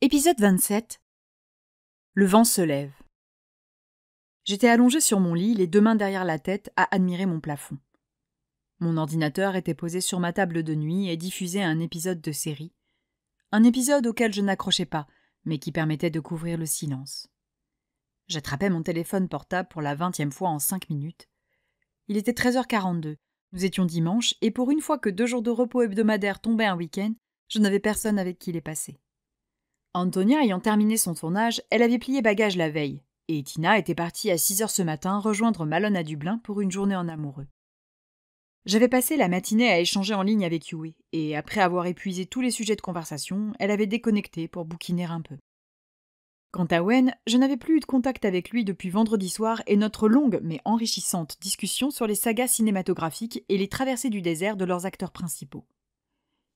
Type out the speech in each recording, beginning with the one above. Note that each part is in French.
Épisode 27. Le vent se lève. J'étais allongée sur mon lit, les deux mains derrière la tête, à admirer mon plafond. Mon ordinateur était posé sur ma table de nuit et diffusait un épisode de série. Un épisode auquel je n'accrochais pas, mais qui permettait de couvrir le silence. J'attrapais mon téléphone portable pour la 20e fois en 5 minutes. Il était 13h42, nous étions dimanche, et pour une fois que 2 jours de repos hebdomadaire tombaient un week-end, je n'avais personne avec qui les passer. Antonia ayant terminé son tournage, elle avait plié bagages la veille, et Tina était partie à 6h ce matin rejoindre Malone à Dublin pour une journée en amoureux. J'avais passé la matinée à échanger en ligne avec Yue, et après avoir épuisé tous les sujets de conversation, elle avait déconnecté pour bouquiner un peu. Quant à Wen, je n'avais plus eu de contact avec lui depuis vendredi soir et notre longue mais enrichissante discussion sur les sagas cinématographiques et les traversées du désert de leurs acteurs principaux.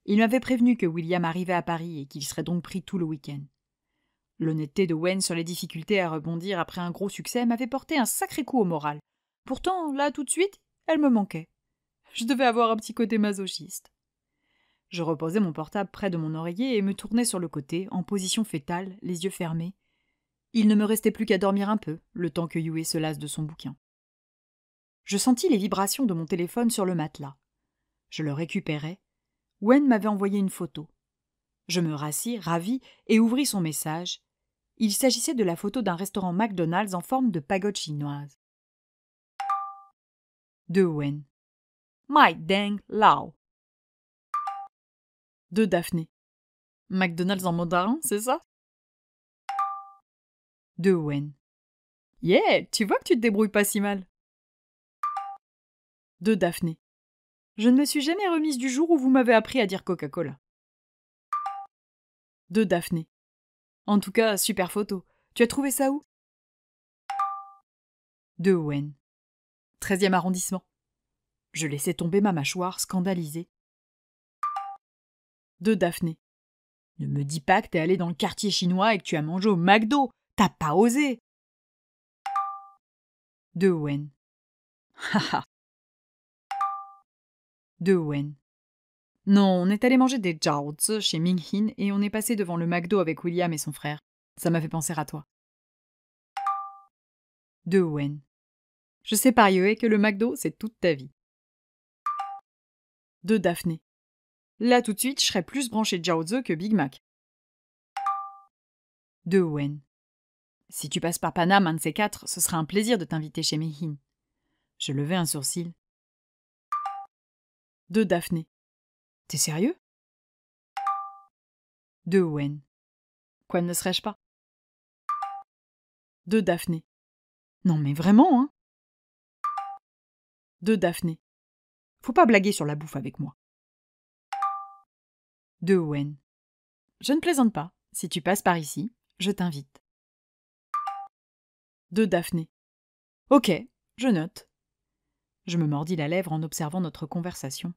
Il m'avait prévenu que William arrivait à Paris et qu'il serait donc pris tout le week-end. L'honnêteté de Wen sur les difficultés à rebondir après un gros succès m'avait porté un sacré coup au moral. Pourtant, là, tout de suite, elle me manquait. Je devais avoir un petit côté masochiste. Je reposais mon portable près de mon oreiller et me tournais sur le côté, en position fétale, les yeux fermés. Il ne me restait plus qu'à dormir un peu, le temps que Yue se lasse de son bouquin. Je sentis les vibrations de mon téléphone sur le matelas. Je le récupérai. Wen m'avait envoyé une photo. Je me rassis, ravi, et ouvris son message. Il s'agissait de la photo d'un restaurant McDonald's en forme de pagode chinoise. De Wen. My dang lao. De Daphné. McDonald's en mandarin, c'est ça? De Wen. Yeah, tu vois que tu te débrouilles pas si mal. De Daphné. Je ne me suis jamais remise du jour où vous m'avez appris à dire Coca-Cola. De Daphné. En tout cas, super photo. Tu as trouvé ça où? De Wen. 13e arrondissement. Je laissais tomber ma mâchoire, scandalisée. De Daphné. Ne me dis pas que t'es allé dans le quartier chinois et que tu as mangé au McDo. T'as pas osé. De Wen. Haha. De Wen. Non, on est allé manger des jiaozi chez Minghin et on est passé devant le McDo avec William et son frère. Ça m'a fait penser à toi. De Wen. Je sais par Yue que le McDo, c'est toute ta vie. De Daphné. Là, tout de suite, je serais plus branché jiaozi que Big Mac. De Wen. Si tu passes par Paname, un de ces quatre, ce sera un plaisir de t'inviter chez Minghin. Je levai un sourcil. De Daphné. T'es sérieux? De Wen. Quoi ne serais-je pas? De Daphné. Non mais vraiment, hein? De Daphné. Faut pas blaguer sur la bouffe avec moi. De Wen. Je ne plaisante pas. Si tu passes par ici, je t'invite. De Daphné. Ok, je note. Je me mordis la lèvre en observant notre conversation.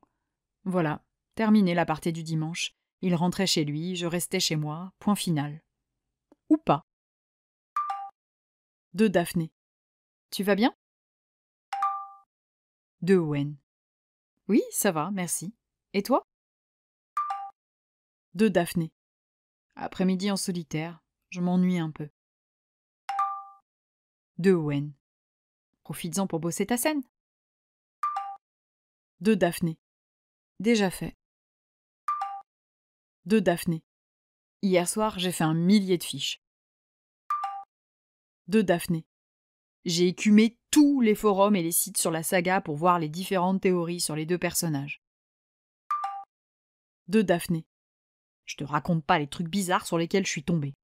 Voilà, terminé la partie du dimanche. Il rentrait chez lui, je restais chez moi, point final. Ou pas. De Daphné. Tu vas bien? De Wen. Oui, ça va, merci. Et toi? De Daphné. Après-midi en solitaire, je m'ennuie un peu. De Wen. Profites-en pour bosser ta scène. De Daphné. Déjà fait. De Daphné. Hier soir, j'ai fait 1 millier de fiches. De Daphné. J'ai écumé tous les forums et les sites sur la saga pour voir les différentes théories sur les deux personnages. De Daphné. Je te raconte pas les trucs bizarres sur lesquels je suis tombée.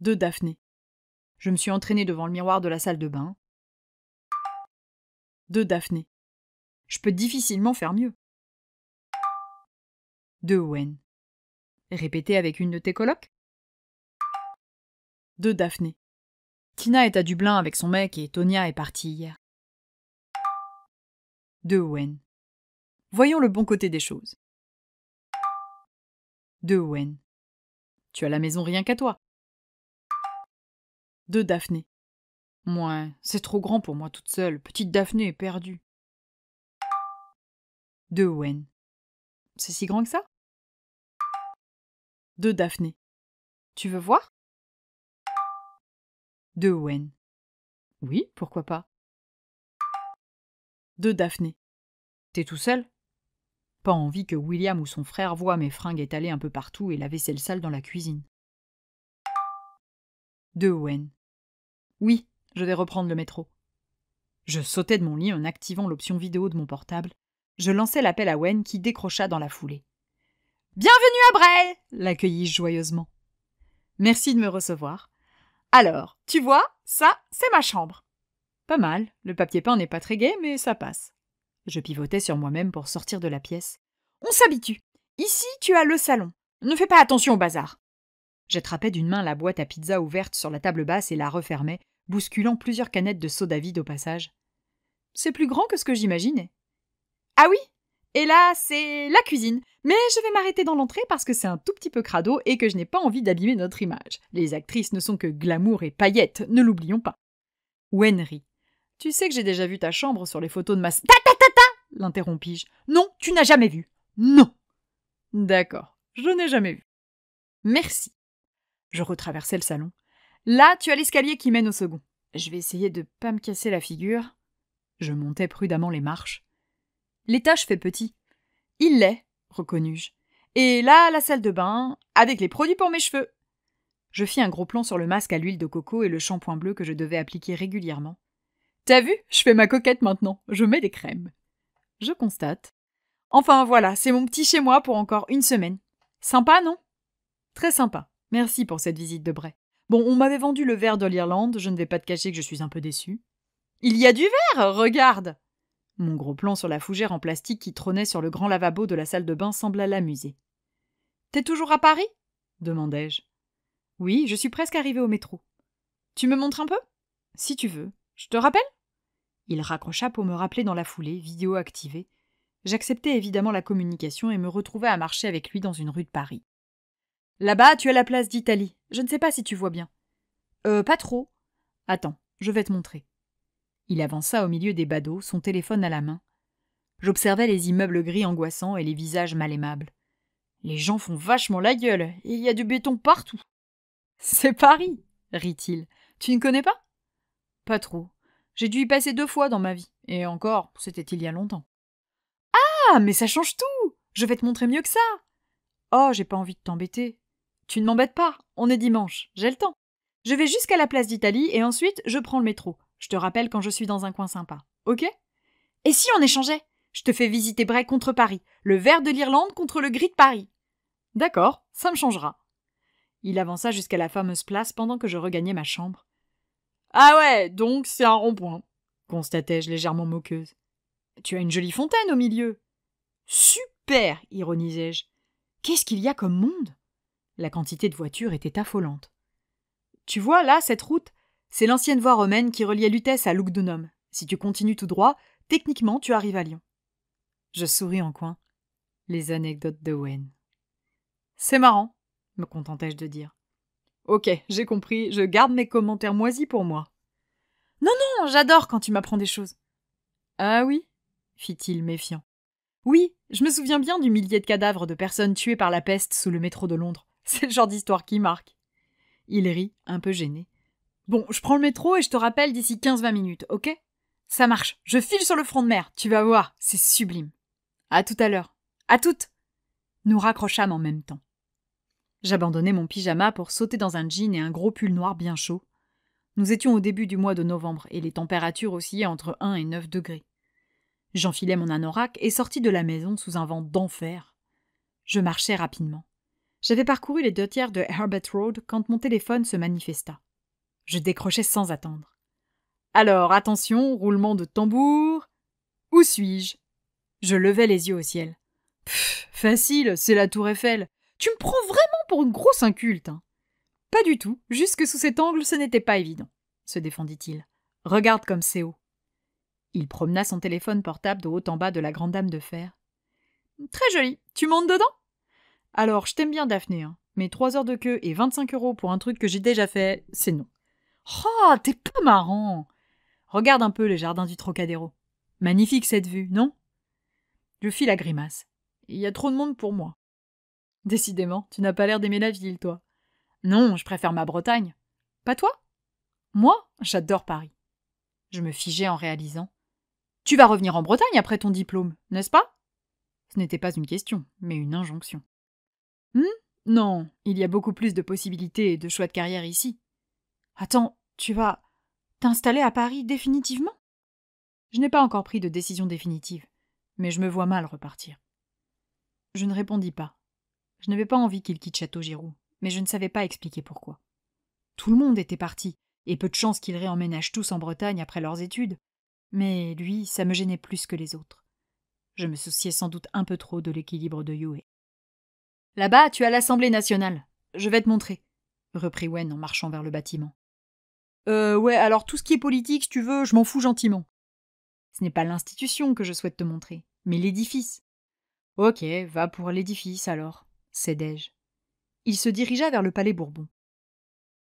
De Daphné. Je me suis entraînée devant le miroir de la salle de bain. De Daphné. Je peux difficilement faire mieux. De Wen. Répéter avec une de tes colocs? De Daphné. Tina est à Dublin avec son mec et Tonia est partie hier. De Wen. Voyons le bon côté des choses. De Wen. Tu as la maison rien qu'à toi. De Daphné. Moi, c'est trop grand pour moi toute seule. Petite Daphné est perdue. De Wen. C'est si grand que ça? De Daphné. Tu veux voir? De Owen. Oui, pourquoi pas. De Daphné. T'es tout seul? Pas envie que William ou son frère voient mes fringues étalées un peu partout et la vaisselle sale dans la cuisine. De Owen. Oui, je vais reprendre le métro. Je sautais de mon lit en activant l'option vidéo de mon portable. Je lançai l'appel à Owen qui décrocha dans la foulée. « Bienvenue à Bray !» l'accueillis-je joyeusement. « Merci de me recevoir. Alors, tu vois, ça, c'est ma chambre. » Pas mal, le papier peint n'est pas très gai, mais ça passe. Je pivotais sur moi-même pour sortir de la pièce. « On s'habitue. Ici, tu as le salon. Ne fais pas attention au bazar. » J'attrapais d'une main la boîte à pizza ouverte sur la table basse et la refermais, bousculant plusieurs canettes de soda vide au passage. C'est plus grand que ce que j'imaginais. Ah oui? Et là, c'est la cuisine. Mais je vais m'arrêter dans l'entrée parce que c'est un tout petit peu crado et que je n'ai pas envie d'abîmer notre image. Les actrices ne sont que glamour et paillettes, ne l'oublions pas. Wen rit. Tu sais que j'ai déjà vu ta chambre sur les photos de ma... Ta l'interrompis-je. Non, tu n'as jamais vu. Non. D'accord, je n'ai jamais vu. Merci. Je retraversai le salon. Là, tu as l'escalier qui mène au second. Je vais essayer de pas me casser la figure. Je montais prudemment les marches. L'étage fait petit. Il l'est, reconnus-je. Et là, la salle de bain, avec les produits pour mes cheveux. Je fis un gros plan sur le masque à l'huile de coco et le shampoing bleu que je devais appliquer régulièrement. T'as vu? Je fais ma coquette maintenant. Je mets des crèmes. Je constate. Enfin voilà, c'est mon petit chez-moi pour encore une semaine. Sympa, non? Très sympa. Merci pour cette visite de Bray. Bon, on m'avait vendu le verre de l'Irlande, je ne vais pas te cacher que je suis un peu déçue. Il y a du verre, regarde! Mon gros plan sur la fougère en plastique qui trônait sur le grand lavabo de la salle de bain sembla l'amuser. T'es toujours à Paris? Demandai-je. Oui, je suis presque arrivée au métro. Tu me montres un peu? Si tu veux. Je te rappelle? Il raccrocha pour me rappeler dans la foulée, vidéo activée. J'acceptai évidemment la communication et me retrouvai à marcher avec lui dans une rue de Paris. Là-bas, tu as la place d'Italie. Je ne sais pas si tu vois bien. Pas trop. Attends, je vais te montrer. Il avança au milieu des badauds, son téléphone à la main. J'observais les immeubles gris angoissants et les visages mal aimables. Les gens font vachement la gueule, et il y a du béton partout. C'est Paris, rit-il. Tu ne connais pas? Pas trop. J'ai dû y passer 2 fois dans ma vie, et encore, c'était il y a longtemps. Ah, mais ça change tout! Je vais te montrer mieux que ça! Oh, j'ai pas envie de t'embêter. Tu ne m'embêtes pas, on est dimanche, j'ai le temps. Je vais jusqu'à la place d'Italie et ensuite je prends le métro. Je te rappelle quand je suis dans un coin sympa, ok? Et si on échangeait? Je te fais visiter Bray contre Paris, le vert de l'Irlande contre le gris de Paris. D'accord, ça me changera. Il avança jusqu'à la fameuse place pendant que je regagnais ma chambre. Ah ouais, donc c'est un rond-point, constatai-je légèrement moqueuse. Tu as une jolie fontaine au milieu. Super, ironisai-je. Qu'est-ce qu'il y a comme monde? La quantité de voitures était affolante. Tu vois, là, cette route, c'est l'ancienne voie romaine qui reliait Lutèce à Lugdunum. Si tu continues tout droit, techniquement, tu arrives à Lyon. Je souris en coin. Les anecdotes de Wen. C'est marrant, me contentai-je de dire. Ok, j'ai compris, je garde mes commentaires moisis pour moi. Non, non, j'adore quand tu m'apprends des choses. Ah oui, fit-il méfiant. Oui, je me souviens bien du millier de cadavres de personnes tuées par la peste sous le métro de Londres. C'est le genre d'histoire qui marque. Il rit, un peu gêné. Bon, je prends le métro et je te rappelle d'ici 15-20 minutes, ok? Ça marche, je file sur le front de mer, tu vas voir, c'est sublime. À tout à l'heure. À toutes! Nous raccrochâmes en même temps. J'abandonnai mon pyjama pour sauter dans un jean et un gros pull noir bien chaud. Nous étions au début du mois de novembre et les températures oscillaient entre 1 et 9 degrés. J'enfilai mon anorak et sortis de la maison sous un vent d'enfer. Je marchais rapidement. J'avais parcouru les 2/3 de Herbert Road quand mon téléphone se manifesta. Je décrochai sans attendre. Alors, attention, roulement de tambour. Où suis-je? Je levai les yeux au ciel. Pfff, facile, c'est la tour Eiffel. Tu me prends vraiment pour une grosse inculte, hein? Pas du tout, juste que sous cet angle, ce n'était pas évident, se défendit-il. Regarde comme c'est haut. Il promena son téléphone portable de haut en bas de la grande dame de fer. Très joli, tu montes dedans? Alors, je t'aime bien, Daphné, hein, mais 3 heures de queue et 25 € pour un truc que j'ai déjà fait, c'est non. Oh, t'es pas marrant! Regarde un peu les jardins du Trocadéro. Magnifique cette vue, non? Je fis la grimace. Il y a trop de monde pour moi. Décidément, tu n'as pas l'air d'aimer la ville, toi. Non, je préfère ma Bretagne. Pas toi? Moi, j'adore Paris. Je me figeai en réalisant. Tu vas revenir en Bretagne après ton diplôme, n'est-ce pas? Ce n'était pas une question, mais une injonction. Non, il y a beaucoup plus de possibilités et de choix de carrière ici. Attends, tu vas t'installer à Paris définitivement? Je n'ai pas encore pris de décision définitive, mais je me vois mal repartir. Je ne répondis pas. Je n'avais pas envie qu'il quitte Châteaugiroux, mais je ne savais pas expliquer pourquoi. Tout le monde était parti, et peu de chance qu'ils réemménagent tous en Bretagne après leurs études. Mais lui, ça me gênait plus que les autres. Je me souciais sans doute un peu trop de l'équilibre de Yue. Là-bas, tu as l'Assemblée nationale. Je vais te montrer, reprit Wen en marchant vers le bâtiment. Ouais, alors tout ce qui est politique, si tu veux, je m'en fous gentiment. Ce n'est pas l'institution que je souhaite te montrer, mais l'édifice. Ok, va pour l'édifice alors, cédai-je. Il se dirigea vers le palais Bourbon.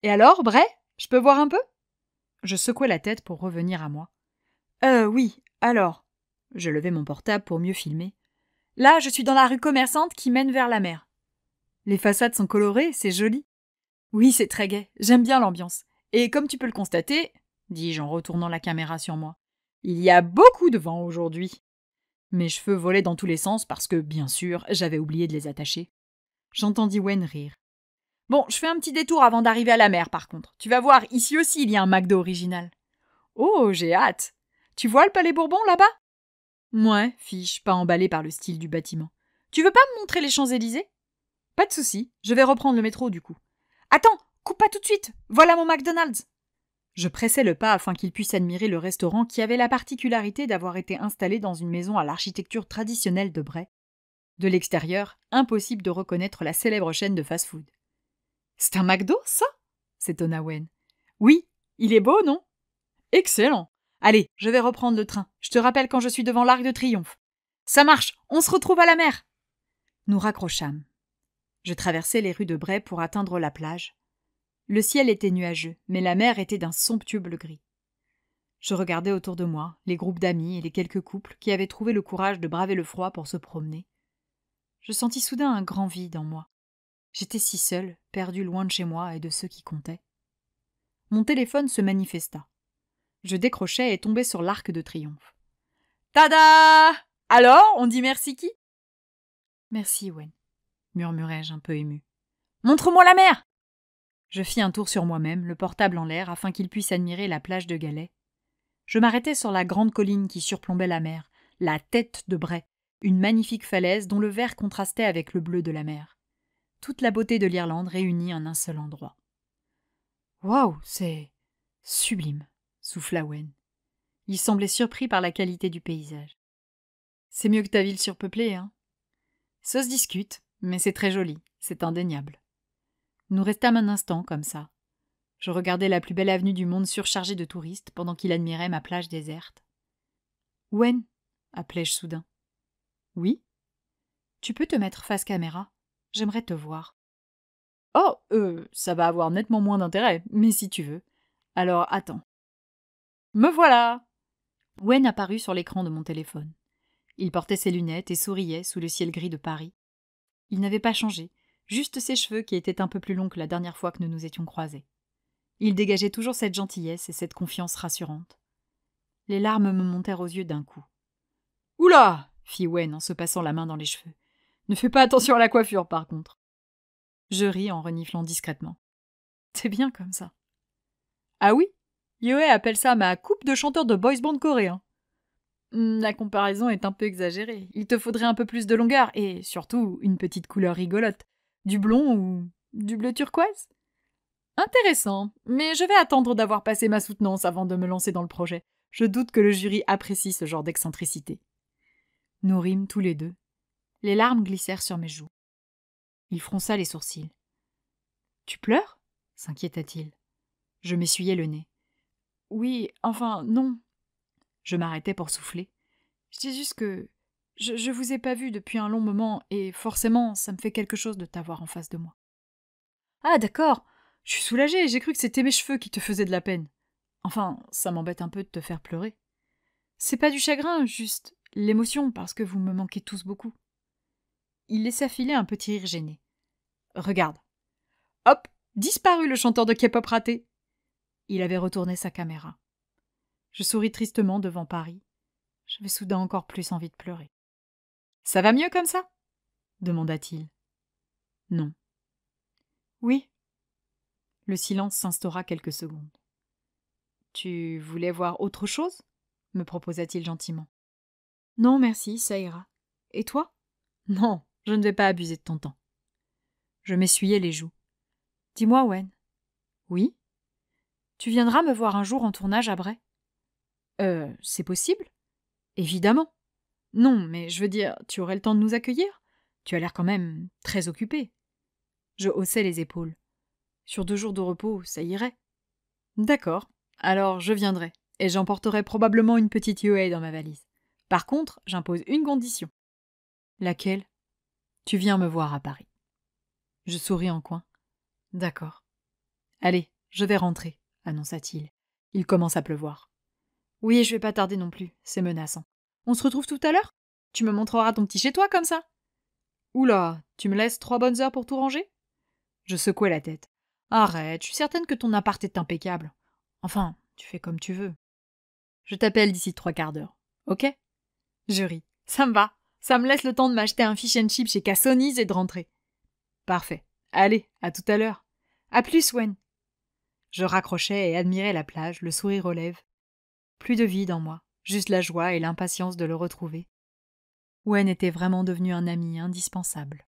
Et alors, Bray, je peux voir un peu? Je secouai la tête pour revenir à moi. Oui, alors. Je levai mon portable pour mieux filmer. Là, je suis dans la rue commerçante qui mène vers la mer. Les façades sont colorées, c'est joli. Oui, c'est très gai, j'aime bien l'ambiance. Et comme tu peux le constater, dis-je en retournant la caméra sur moi, il y a beaucoup de vent aujourd'hui. Mes cheveux volaient dans tous les sens parce que, bien sûr, j'avais oublié de les attacher. J'entendis Wen rire. Bon, je fais un petit détour avant d'arriver à la mer, par contre. Tu vas voir, ici aussi, il y a un McDo original. Oh, j'ai hâte. Tu vois le Palais Bourbon, là-bas? Ouais, fis-je, pas emballé par le style du bâtiment. Tu veux pas me montrer les Champs-Élysées? Pas de souci, je vais reprendre le métro, du coup. Attends, coupe pas tout de suite. Voilà mon McDonald's. Je pressai le pas afin qu'il puisse admirer le restaurant qui avait la particularité d'avoir été installé dans une maison à l'architecture traditionnelle de Bray. De l'extérieur, impossible de reconnaître la célèbre chaîne de fast-food. C'est un McDo, ça? S'étonna Wen. Oui, il est beau, non? Excellent. Allez, je vais reprendre le train. Je te rappelle quand je suis devant l'Arc de Triomphe. Ça marche, on se retrouve à la mer. Nous raccrochâmes. Je traversai les rues de Bray pour atteindre la plage. Le ciel était nuageux, mais la mer était d'un somptueux bleu gris. Je regardais autour de moi les groupes d'amis et les quelques couples qui avaient trouvé le courage de braver le froid pour se promener. Je sentis soudain un grand vide en moi. J'étais si seule, perdue loin de chez moi et de ceux qui comptaient. Mon téléphone se manifesta. Je décrochai et tombai sur l'Arc de Triomphe. Tada! Alors, on dit merci qui? Merci, Wen, murmurai-je un peu ému. Montre-moi la mer! Je fis un tour sur moi-même, le portable en l'air, afin qu'il puisse admirer la plage de Galets. Je m'arrêtai sur la grande colline qui surplombait la mer, la tête de Bray, une magnifique falaise dont le vert contrastait avec le bleu de la mer. Toute la beauté de l'Irlande réunie en un seul endroit. Waouh, c'est sublime, souffla Wen. Il semblait surpris par la qualité du paysage. C'est mieux que ta ville surpeuplée, hein? Ça se discute, mais c'est très joli, c'est indéniable. Nous restâmes un instant comme ça. Je regardais la plus belle avenue du monde surchargée de touristes pendant qu'il admirait ma plage déserte. Wen, appelai-je soudain. Oui? Tu peux te mettre face caméra? J'aimerais te voir. Oh, ça va avoir nettement moins d'intérêt, mais si tu veux. Alors attends. Me voilà! Wen apparut sur l'écran de mon téléphone. Il portait ses lunettes et souriait sous le ciel gris de Paris. Il n'avait pas changé, juste ses cheveux qui étaient un peu plus longs que la dernière fois que nous nous étions croisés. Il dégageait toujours cette gentillesse et cette confiance rassurante. Les larmes me montèrent aux yeux d'un coup. « Oula !» fit Wen en se passant la main dans les cheveux. « Ne fais pas attention à la coiffure, par contre. » Je ris en reniflant discrètement. « C'est bien comme ça. »« Ah oui ? Yoé appelle ça ma coupe de chanteur de boys band coréen. » La comparaison est un peu exagérée. Il te faudrait un peu plus de longueur et, surtout, une petite couleur rigolote. Du blond ou du bleu turquoise ? Intéressant, mais je vais attendre d'avoir passé ma soutenance avant de me lancer dans le projet. Je doute que le jury apprécie ce genre d'excentricité. Nous rîmes tous les deux. Les larmes glissèrent sur mes joues. Il fronça les sourcils. « Tu pleures ?» s'inquiéta-t-il. Je m'essuyai le nez. « Oui, enfin, non. » Je m'arrêtai pour souffler. « Je dis juste que je vous ai pas vu depuis un long moment et forcément, ça me fait quelque chose de t'avoir en face de moi. »« Ah, d'accord. Je suis soulagée, j'ai cru que c'était mes cheveux qui te faisaient de la peine. Enfin, ça m'embête un peu de te faire pleurer. C'est pas du chagrin, juste l'émotion, parce que vous me manquez tous beaucoup. » Il laissa filer un petit rire gêné. Regarde. Hop, disparu le chanteur de K-pop raté. Il avait retourné sa caméra. Je souris tristement devant Paris. J'avais soudain encore plus envie de pleurer. Ça va mieux comme ça? Demanda-t-il. Non. Oui. Le silence s'instaura quelques secondes. Tu voulais voir autre chose? Me proposa-t-il gentiment. Non, merci, ça ira. Et toi? Non, je ne vais pas abuser de ton temps. Je m'essuyai les joues. Dis-moi, Wen. Oui? Tu viendras me voir un jour en tournage à Bray? C'est possible? Évidemment. Non, mais je veux dire, tu aurais le temps de nous accueillir? Tu as l'air quand même très occupé. Je haussai les épaules. Sur 2 jours de repos, ça irait. D'accord, alors je viendrai, et j'emporterai probablement une petite UA dans ma valise. Par contre, j'impose une condition. Laquelle? Tu viens me voir à Paris. Je souris en coin. D'accord. Allez, je vais rentrer, annonça-t-il. Il commence à pleuvoir. Oui, je vais pas tarder non plus, c'est menaçant. On se retrouve tout à l'heure? Tu me montreras ton petit chez-toi comme ça? Oula, tu me laisses 3 bonnes heures pour tout ranger? Je secouai la tête. Arrête, je suis certaine que ton appart est impeccable. Enfin, tu fais comme tu veux. Je t'appelle d'ici 3/4 d'heure, ok? Je ris. Ça me va. Ça me laisse le temps de m'acheter un fish and chip chez Cassoni's et de rentrer. Parfait. Allez, à tout à l'heure. À plus, Wen. Je raccrochais et admirais la plage, le sourire aux lèvres. Plus de vide en moi, juste la joie et l'impatience de le retrouver. Wen était vraiment devenu un ami indispensable.